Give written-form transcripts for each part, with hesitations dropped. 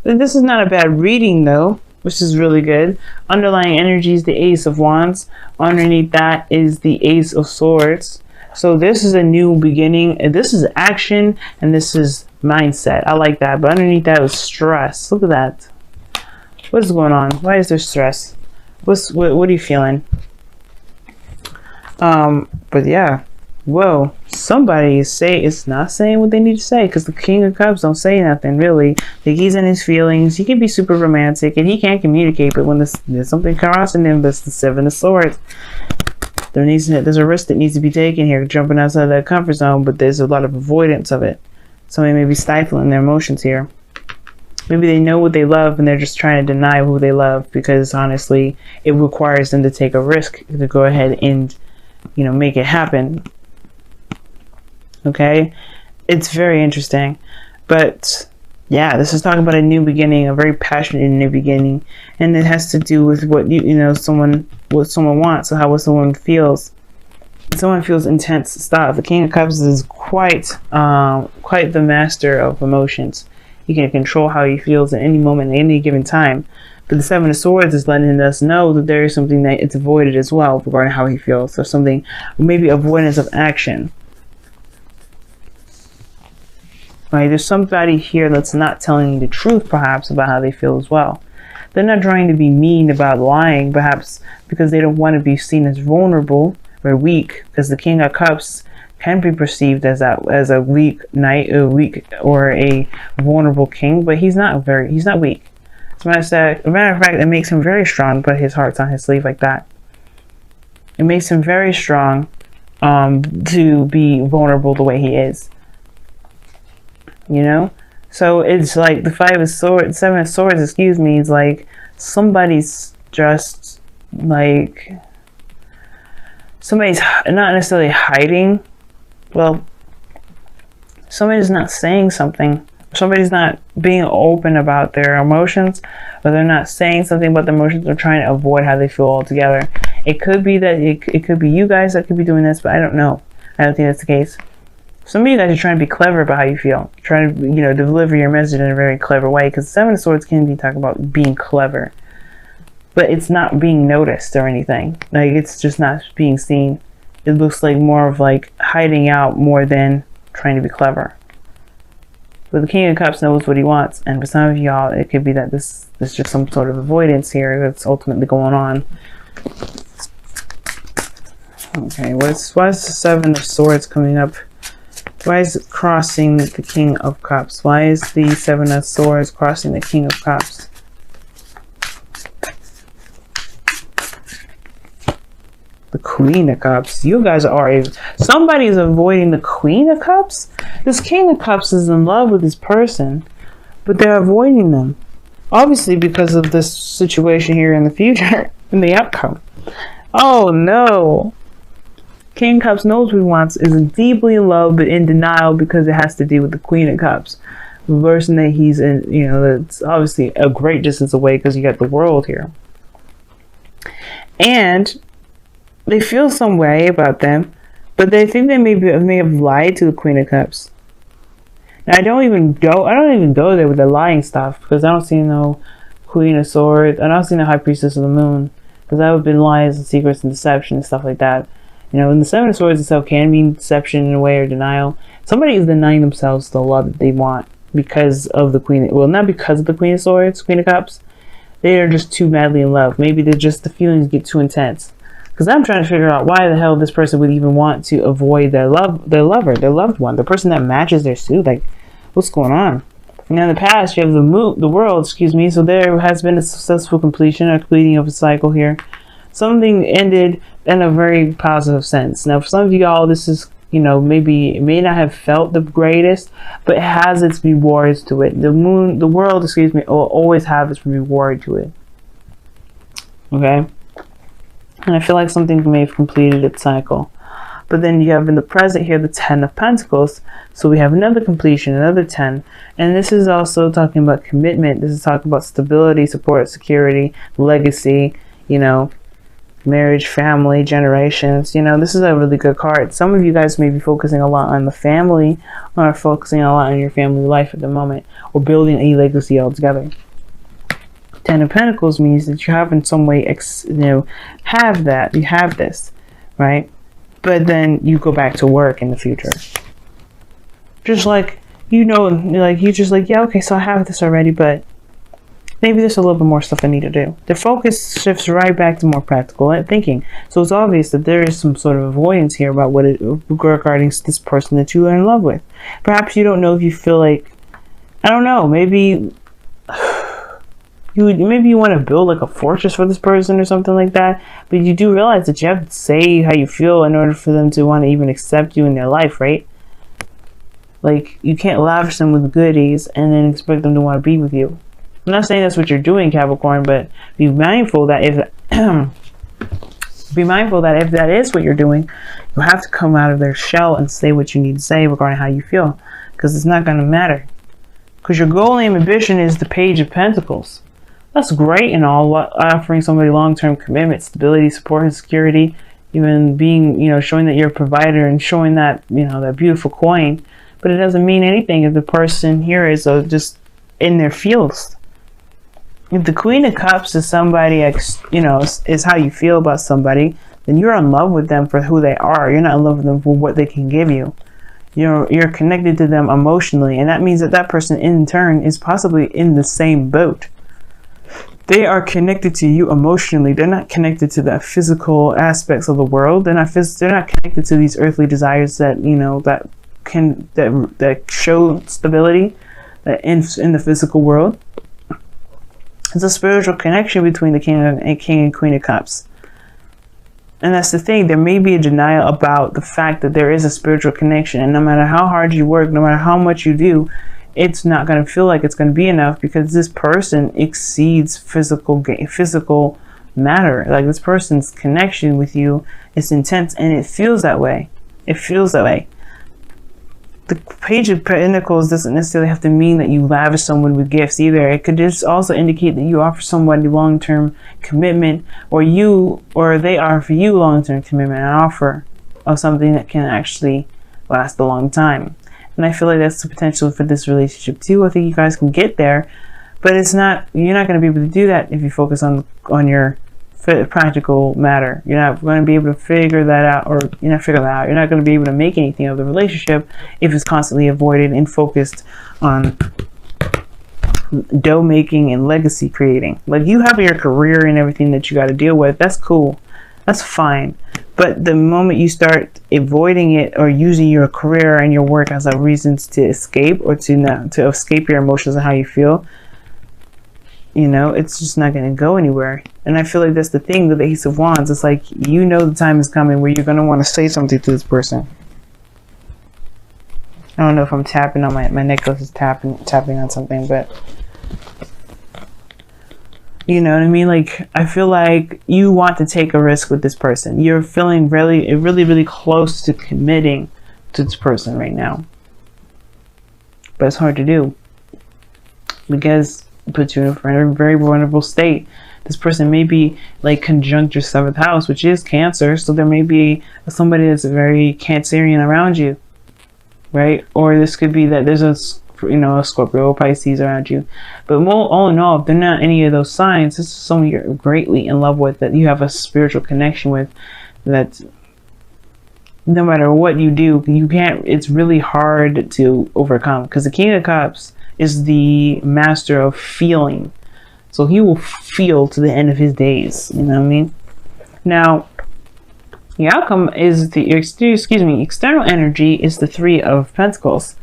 This is not a bad reading though, which is really good. Underlying energy is the Ace of Wands. Underneath that is the Ace of Swords. So this is a new beginning. This is action and this is mindset. I like that. But underneath that was stress. Look at that. What is going on? Why is there stress? What are you feeling? But yeah. Whoa, somebody is not saying what they need to say, because the King of Cups don't say nothing really. Like, he's in his feelings. He can be super romantic and he can't communicate, but when there's something crossing him, that's the Seven of Swords. There's a risk that needs to be taken here, jumping outside that comfort zone, but there's a lot of avoidance of it. Somebody may be stifling their emotions here. Maybe they know what they love and they're just trying to deny who they love, because honestly it requires them to take a risk to go ahead and, you know, make it happen. Okay, it's very interesting. But yeah, this is talking about a new beginning, a very passionate new beginning, and it has to do with what what someone wants, or how what someone feels. Someone feels intense stuff. The King of Cups is quite the master of emotions. He can control how he feels at any moment, at any given time. But the Seven of Swords is letting us know that there is something that it's avoided as well regarding how he feels, or something, maybe avoidance of action. Right, there's somebody here that's not telling you the truth, perhaps, about how they feel as well. They're not trying to be mean about lying, perhaps because they don't want to be seen as vulnerable or weak, because the King of Cups can be perceived as a weak knight, or a vulnerable king, but he's not weak. As a matter of fact, it makes him very strong, but his heart's on his sleeve like that. It makes him very strong to be vulnerable the way he is. You know, so it's like the Seven of Swords, excuse me, is like somebody's just like, somebody's not necessarily hiding. Well, somebody's not saying something. Somebody's not being open about their emotions, or they're not saying something about their emotions. They're trying to avoid how they feel altogether. It could be that it could be you guys that could be doing this, but I don't know. I don't think that's the case. Some of you guys are trying to be clever about how you feel, trying to, deliver your message in a very clever way, because Seven of Swords can be talking about being clever, but it's not being noticed or anything. Like, it's just not being seen. It looks like more of like hiding out more than trying to be clever. But the King of Cups knows what he wants, and for some of y'all, it could be that this is just some sort of avoidance here that's ultimately going on. Okay, why is the Seven of Swords coming up? Why is it crossing the King of Cups? Why is the Seven of Swords crossing the King of Cups? The Queen of Cups. You guys are somebody is avoiding the Queen of Cups. This King of Cups is in love with this person, but they're avoiding them. Obviously because of this situation here in the future, in the outcome. Oh no. King of Cups knows what he wants, is deeply in love, but in denial because it has to do with the Queen of Cups. The person that he's in, that's obviously a great distance away, because you got the world here. And they feel some way about them, but they think they may have lied to the Queen of Cups. Now I don't even go there with the lying stuff, because I don't see no Queen of Swords. I don't see no High Priestess of the Moon, because that would have been lies and secrets and deception and stuff like that. And the Seven of Swords itself can mean deception in a way, or denial. Somebody is denying themselves the love that they want because of the Queen. Well, not because of the Queen of Swords, Queen of Cups. They are just too madly in love. Maybe they're just, the feelings get too intense. Because I'm trying to figure out why the hell this person would even want to avoid their lover, their loved one, the person that matches their suit. Like, what's going on? Now in the past, you have the world, excuse me. So there has been a successful completion or completing of a cycle here. Something ended in a very positive sense. Now for some of y'all, this is, maybe it may not have felt the greatest, but it has its rewards to it. The world, excuse me, will always have its reward to it. Okay? And I feel like something may have completed its cycle. But then you have in the present here the Ten of Pentacles. So we have another completion, another 10. And this is also talking about commitment. This is talking about stability, support, security, legacy, marriage, family, generations. You know, this is a really good card. Some of you guys may be focusing a lot on the family, or focusing a lot on your family life at the moment, or building a legacy altogether. Ten of Pentacles means that you have in some way, have that, you have this, right? But then you go back to work in the future. Just like, like you're just like, yeah, okay, so I have this already, but maybe there's a little bit more stuff I need to do. The focus shifts right back to more practical thinking. So it's obvious that there is some sort of avoidance here about regarding this person that you are in love with. Perhaps you don't know if you feel like, I don't know, maybe you want to build like a fortress for this person or something like that, but you do realize that you have to say how you feel in order for them to want to even accept you in their life, right? Like, you can't lavish them with goodies and then expect them to want to be with you. I'm not saying that's what you're doing, Capricorn, but be mindful that if that is what you're doing, you have to come out of their shell and say what you need to say regarding how you feel, because it's not going to matter. Because your goal and ambition is the Page of Pentacles. That's great and all, offering somebody long-term commitment, stability, support, and security, even being, showing that you're a provider and showing that, that beautiful coin. But it doesn't mean anything if the person here is just in their fields. If the Queen of Cups is somebody, is how you feel about somebody, then you're in love with them for who they are. You're not in love with them for what they can give you. You're connected to them emotionally, and that means that person in turn is possibly in the same boat. They are connected to you emotionally. They're not connected to the physical aspects of the world. They're not connected to these earthly desires that that show stability in the physical world. It's a spiritual connection between the King and Queen of Cups. And that's the thing. There may be a denial about the fact that there is a spiritual connection. And no matter how hard you work, no matter how much you do, it's not going to feel like it's going to be enough, because this person exceeds physical matter. Like, this person's connection with you is intense, and it feels that way. It feels that way. The Page of Pentacles doesn't necessarily have to mean that you lavish someone with gifts either. It could just also indicate that you offer somebody long-term commitment, or they offer you long-term commitment, an offer of something that can actually last a long time. And I feel like that's the potential for this relationship too. I think you guys can get there, but you're not going to be able to do that if you focus on your practical matter. You're not going to be able to figure that out, or You're not going to be able to make anything of the relationship if it's constantly avoided and focused on dough making and legacy creating. Like, you have your career and everything that you got to deal with. That's cool. That's fine. But the moment you start avoiding it, or using your career and your work as a reasons to escape, or to escape your emotions and how you feel, it's just not going to go anywhere. And I feel like that's the thing with the Ace of Wands. It's like, the time is coming where you're going to want to say something to this person. I don't know if I'm tapping on my necklace is tapping on something, but you know what I mean? Like, I feel like you want to take a risk with this person. You're feeling really, really, really close to committing to this person right now. But it's hard to do, because it puts you in a very vulnerable state. This person may be like conjunct your 7th house, which is Cancer. So there may be somebody that's very Cancerian around you, right? Or this could be that there's a Scorpio or Pisces around you. But all in all, if they're not any of those signs, this is someone you're greatly in love with, that you have a spiritual connection with, that no matter what you do, it's really hard to overcome, because the King of Cups is the master of feeling. So he will feel to the end of his days. You know what I mean? Now, the outcome is external energy is the 3 of Pentacles.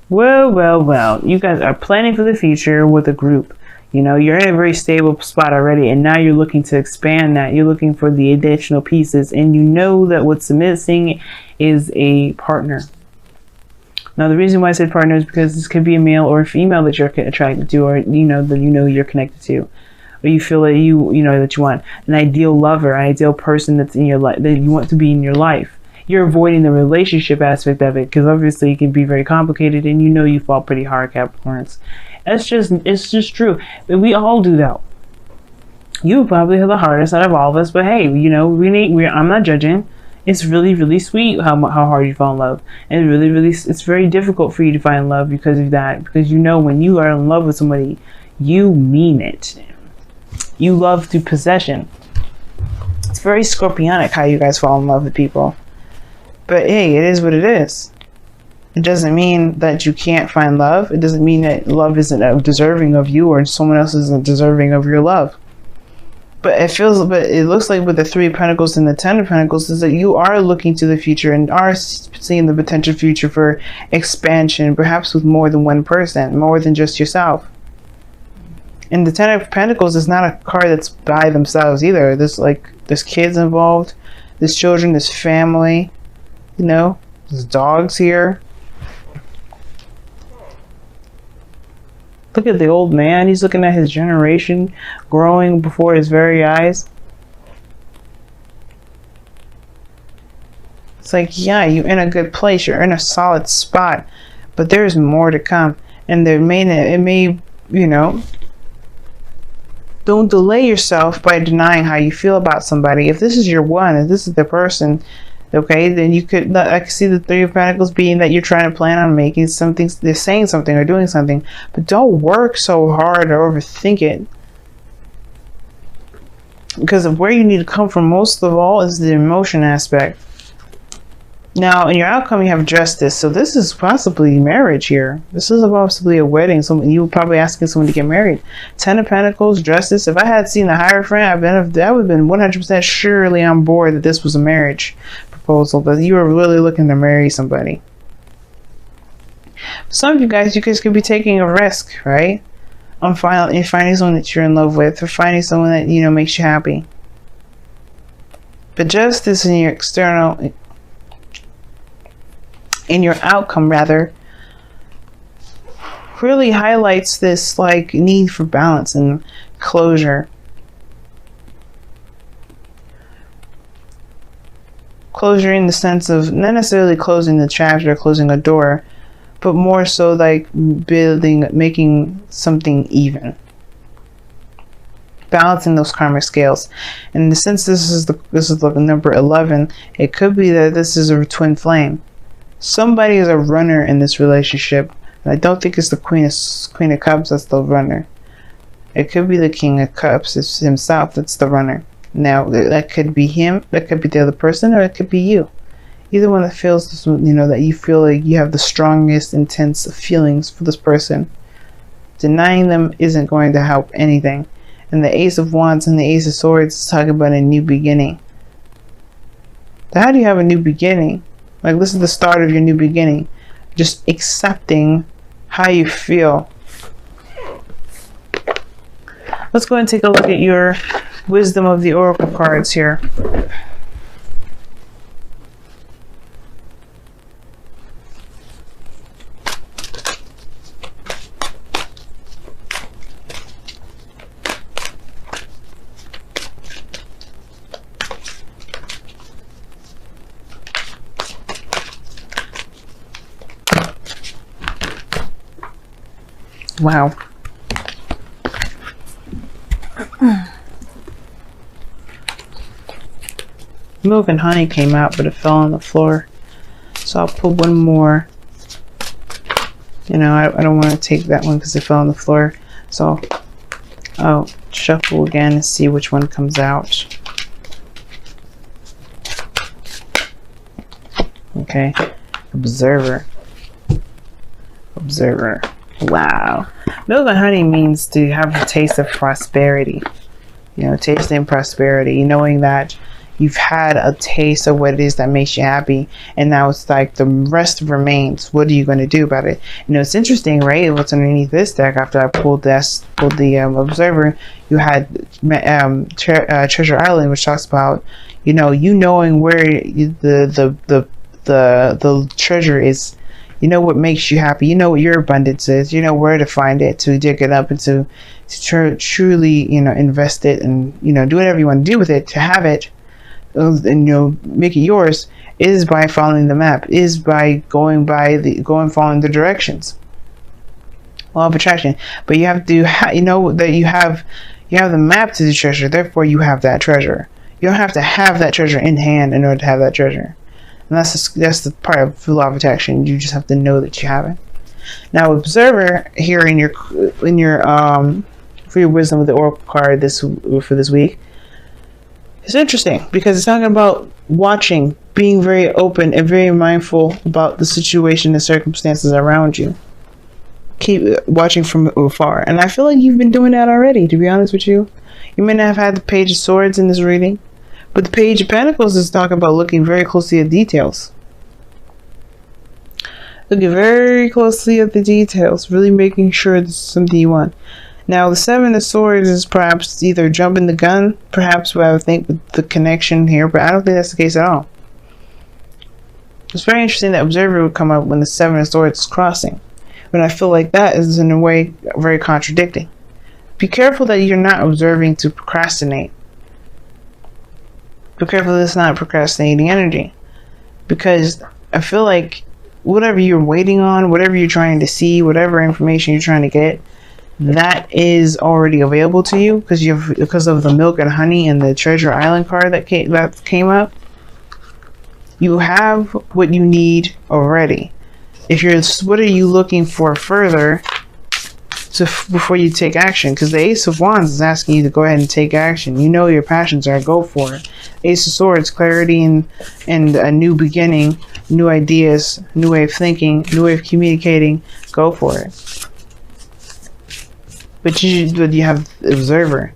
Well, you guys are planning for the future with a group. You're in a very stable spot already, and now you're looking to expand that. You're looking for the additional pieces, and you know that what's missing is a partner. Now, the reason why I said partner is because this could be a male or a female that you're attracted to, or you're connected to, or you feel that that you want an ideal lover, an ideal person that's in your life, that you want to be in your life. You're avoiding the relationship aspect of it, because obviously it can be very complicated, and you fall pretty hard, Capricorns. It's just true. We all do that. You probably have the hardest out of all of us, but hey, you know, I'm not judging. It's really, really sweet how hard you fall in love. And it's very difficult for you to find love because of that. Because you know, when you are in love with somebody, you mean it. You love through possession. It's very scorpionic how you guys fall in love with people. But hey, it is what it is. It doesn't mean that you can't find love. It doesn't mean that love isn't deserving of you or someone else isn't deserving of your love. But it looks like with the Three of Pentacles and the Ten of Pentacles is that you are looking to the future and are seeing the potential future for expansion, perhaps with more than one person, more than just yourself. And the Ten of Pentacles is not a card that's by themselves either. There's kids involved, there's children, there's family, you know, there's dogs here. Look at the old man. He's looking at his generation growing before his very eyes. It's like, yeah, you're in a good place. You're in a solid spot. But there's more to come. And it may, you know, don't delay yourself by denying how you feel about somebody. If this is your one, if this is the person, okay, then you could, I can see the Three of Pentacles being that you're trying to plan on making something, they're saying something or doing something, but don't work so hard or overthink it. Because of where you need to come from most of all is the emotion aspect. Now, in your outcome, you have justice. So this is possibly marriage here. This is possibly a wedding. You were probably asking someone to get married. Ten of Pentacles, justice. If I had seen the Hierophant, I would have been 100% surely on board that this was a marriage proposal, that you were really looking to marry somebody. Some of you guys could be taking a risk, right? On finding someone that you're in love with, or finding someone that, you know, makes you happy. But justice in your external, in your outcome rather, really highlights this like need for balance and closure. Closure in the sense of not necessarily closing the chapter or closing a door, but more so like making something even. Balancing those karmic scales. And in the sense this is the number 11, it could be that this is a twin flame. Somebody is a runner in this relationship. And I don't think it's the Queen of Cups that's the runner. It could be the King of Cups. It's himself that's the runner. Now, that could be him, that could be the other person, or it could be you. Either one that feels this, you know, that you feel like you have the strongest, intense feelings for this person. Denying them isn't going to help anything. And the Ace of Wands and the Ace of Swords is talking about a new beginning. So how do you have a new beginning? Like, this is the start of your new beginning. Just accepting how you feel. Let's go ahead and take a look at your wisdom of the oracle cards here. Wow. Milk and honey came out, but it fell on the floor. So I'll put one more. You know, I don't want to take that one because it fell on the floor. So I'll shuffle again and see which one comes out. Okay. Observer. Observer. Wow. Milk and honey means to have a taste of prosperity. You know, tasting prosperity, knowing that you've had a taste of what it is that makes you happy, and now it's like the rest remains. What are you going to do about it? You know, it's interesting, right? What's underneath this deck after I pulled the Observer, you had Treasure Island, which talks about, you know, knowing where the treasure is. You know what makes you happy. You know what your abundance is. You know where to find it, to dig it up, and to truly, you know, invest it, and, you know, do whatever you want to do with it, to have it, and, you know, make it yours, is by following the map, is by following the directions. Law of attraction. But you have to, you know, that you have You have the map to the treasure, therefore you have that treasure. You don't have to have that treasure in hand in order to have that treasure. And that's the part of the law of attraction. You just have to know that you have it. Now, observer here in your for your wisdom with the oracle card for this week. It's interesting because it's talking about watching, being very open and very mindful about the situation and circumstances around you. Keep watching from afar. And I feel like you've been doing that already, to be honest with you. You may not have had the Page of Swords in this reading, but the Page of Pentacles is talking about looking very closely at details. Looking very closely at the details, really making sure this is something you want. Now, the Seven of Swords is perhaps either jumping the gun, perhaps what I would think with the connection here, but I don't think that's the case at all. It's very interesting that Observer would come up when the Seven of Swords is crossing. But I feel like that is in a way very contradicting. Be careful that you're not observing to procrastinate. Be careful that it's not procrastinating energy. Because I feel like whatever you're waiting on, whatever you're trying to see, whatever information you're trying to get, that is already available to you because of the milk and honey and the treasure island card that came up. You have what you need already. What are you looking for further before you take action? Because the Ace of Wands is asking you to go ahead and take action. You know your passions are, go for it. Ace of Swords, clarity and a new beginning, new ideas, new way of thinking, new way of communicating. Go for it. But you have Observer.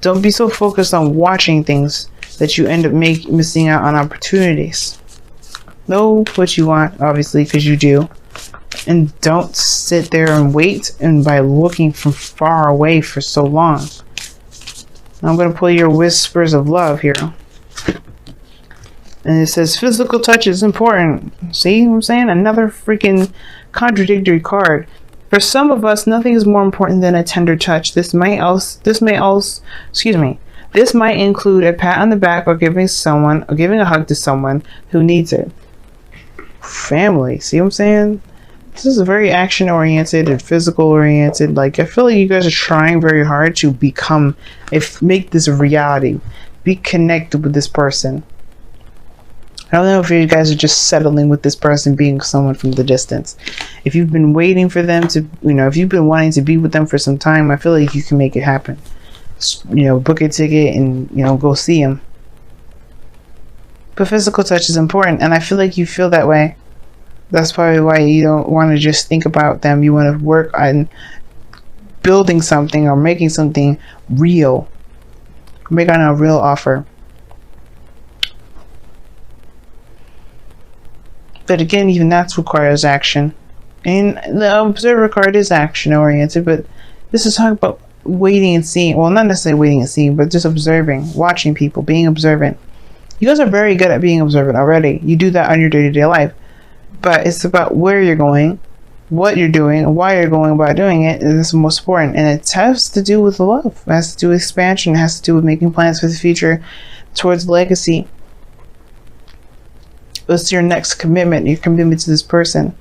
Don't be so focused on watching things that you end up missing out on opportunities. Know what you want, obviously, because you do. And don't sit there and wait and by looking from far away for so long. I'm going to pull your Whispers of Love here. And it says physical touch is important. See what I'm saying? Another freaking contradictory card. For some of us, nothing is more important than a tender touch. This might include a pat on the back or giving a hug to someone who needs it. Family, see what I'm saying? This is very action oriented and physical oriented. Like, I feel like you guys are trying very hard to make this a reality. Be connected with this person. I don't know if you guys are just settling with this person being someone from the distance. If you've been waiting for them to, if you've been wanting to be with them for some time, I feel like you can make it happen. Book a ticket and, go see them. But physical touch is important, and I feel like you feel that way. That's probably why you don't want to just think about them. You want to work on building something or making something real. Make on a real offer. But again, even that requires action. And the Observer card is action oriented, but this is talking about waiting and seeing. Well, not necessarily waiting and seeing, but just observing, watching people, being observant. You guys are very good at being observant already. You do that on your day-to-day life. But it's about where you're going, what you're doing, why you're going about doing it. And that's the most important. And it has to do with love. It has to do with expansion. It has to do with making plans for the future towards legacy. What's your next commitment? Your commitment to this person.